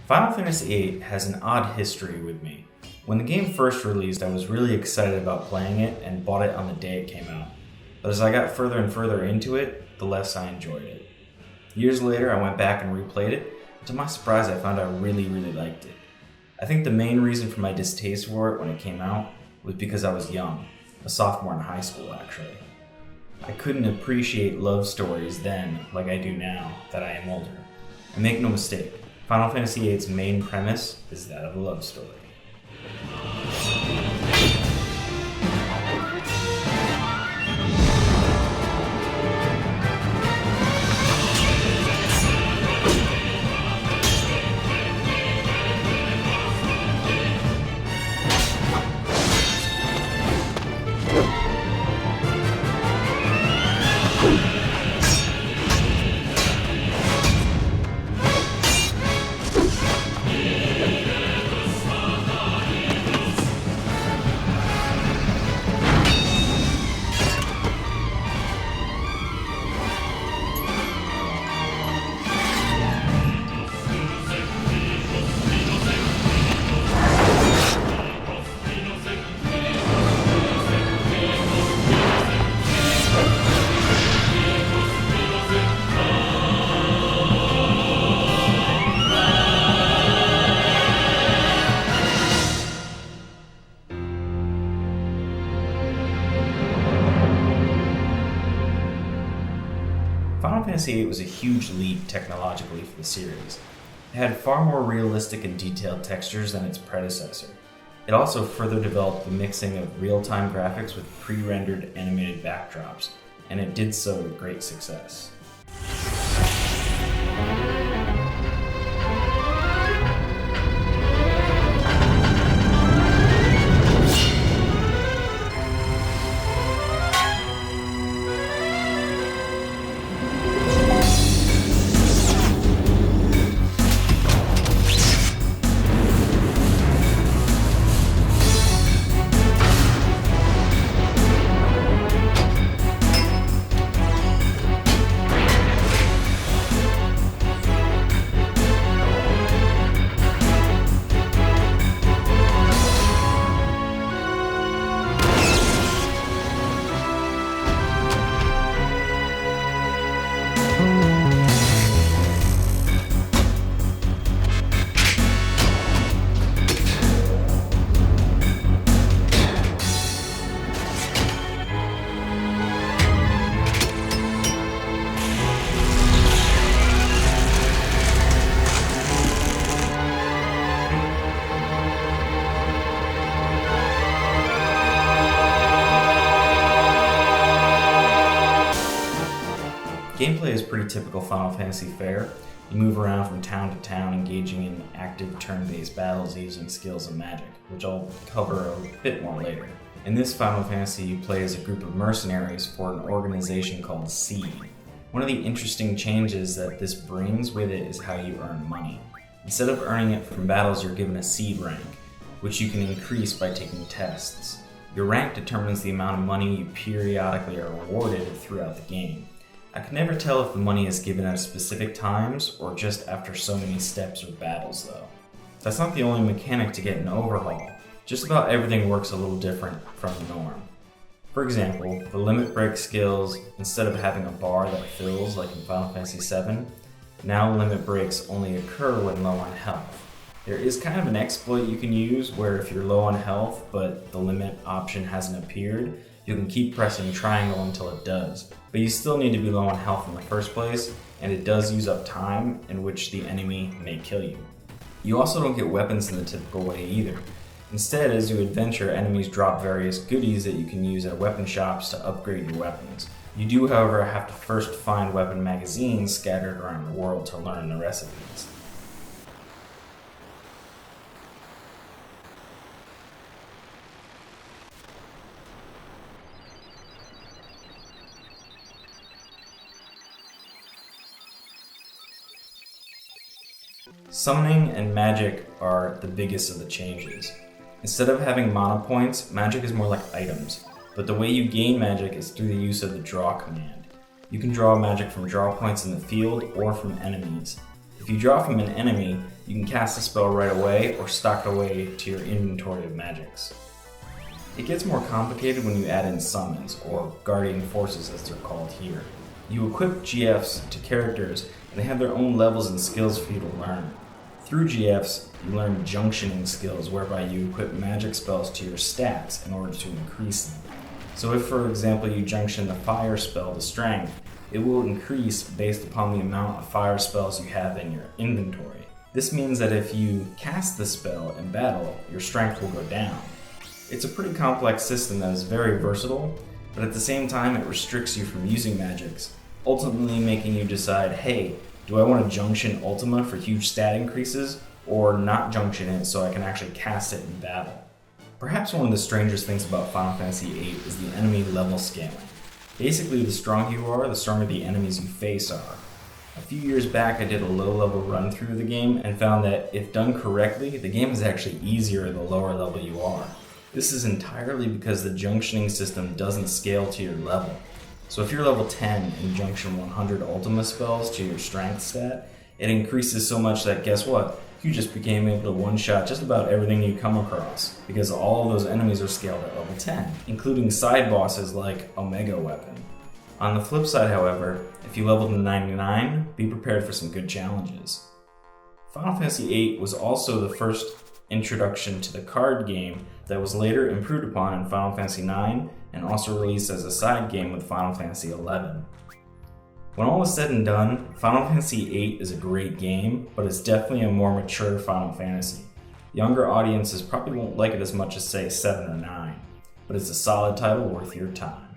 Final Fantasy VIII has an odd history with me. When the game first released, I was really excited about playing it and bought it on the day it came out. But as I got further and further into it, the less I enjoyed it. Years later, I went back and replayed it, and to my surprise, I found I really liked it. I think the main reason for my distaste for it when it came out was because I was young, a sophomore in high school actually. I couldn't appreciate love stories then like I do now that I am older. And make no mistake, Final Fantasy VIII's main premise is that of a love story. Final Fantasy VIII was a huge leap technologically for the series. It had far more realistic and detailed textures than its predecessor. It also further developed the mixing of real-time graphics with pre-rendered animated backdrops, and it did so with great success. Gameplay is pretty typical Final Fantasy fare. You move around from town to town, engaging in active turn-based battles using skills and magic, which I'll cover a bit more later. In this Final Fantasy, you play as a group of mercenaries for an organization called SEED. One of the interesting changes that this brings with it is how you earn money. Instead of earning it from battles, you're given a SEED rank, which you can increase by taking tests. Your rank determines the amount of money you periodically are rewarded throughout the game. I can never tell if the money is given at specific times or just after so many steps or battles though. That's not the only mechanic to get an overhaul. Just about everything works a little different from the norm. For example, the limit break skills, instead of having a bar that fills like in Final Fantasy VII, now limit breaks only occur when low on health. There is kind of an exploit you can use where if you're low on health but the limit option hasn't appeared, you can keep pressing triangle until it does. But you still need to be low on health in the first place, and it does use up time in which the enemy may kill you. You also don't get weapons in the typical way either. Instead, as you adventure, enemies drop various goodies that you can use at weapon shops to upgrade your weapons. You do, however, have to first find weapon magazines scattered around the world to learn the recipes. Summoning and magic are the biggest of the changes. Instead of having mana points, magic is more like items, but the way you gain magic is through the use of the draw command. You can draw magic from draw points in the field or from enemies. If you draw from an enemy, You can cast a spell right away or stock it away to your inventory of magics. It gets more complicated when you add in summons, or guardian forces as they're called here. You equip GFs to characters and they have their own levels and skills for you to learn. Through GFs, you learn junctioning skills whereby you equip magic spells to your stats in order to increase them. So if, for example, you junction the fire spell to strength, it will increase based upon the amount of fire spells you have in your inventory. This means that if you cast the spell in battle, your strength will go down. It's a pretty complex system that is very versatile, but at the same time it restricts you from using magics, ultimately making you decide, hey, do I want to junction Ultima for huge stat increases, or not junction it so I can actually cast it in battle? Perhaps one of the strangest things about Final Fantasy VIII is the enemy level scaling. Basically, the stronger you are, the stronger the enemies you face are. A few years back I did a low-level run through the game and found that if done correctly, the game is actually easier the lower level you are. This is entirely because the junctioning system doesn't scale to your level. So if you're level 10 and junction 100 Ultima spells to your strength stat, it increases so much that guess what? You just became able to one-shot just about everything you come across, because all of those enemies are scaled at level 10, including side bosses like Omega Weapon. On the flip side, however, if you level to 99, be prepared for some good challenges. Final Fantasy VIII was also the first introduction to the card game that was later improved upon in Final Fantasy IX and also released as a side game with Final Fantasy XI. When all is said and done, Final Fantasy VIII is a great game, but it's definitely a more mature Final Fantasy. Younger audiences probably won't like it as much as, say, 7 or 9, but it's a solid title worth your time.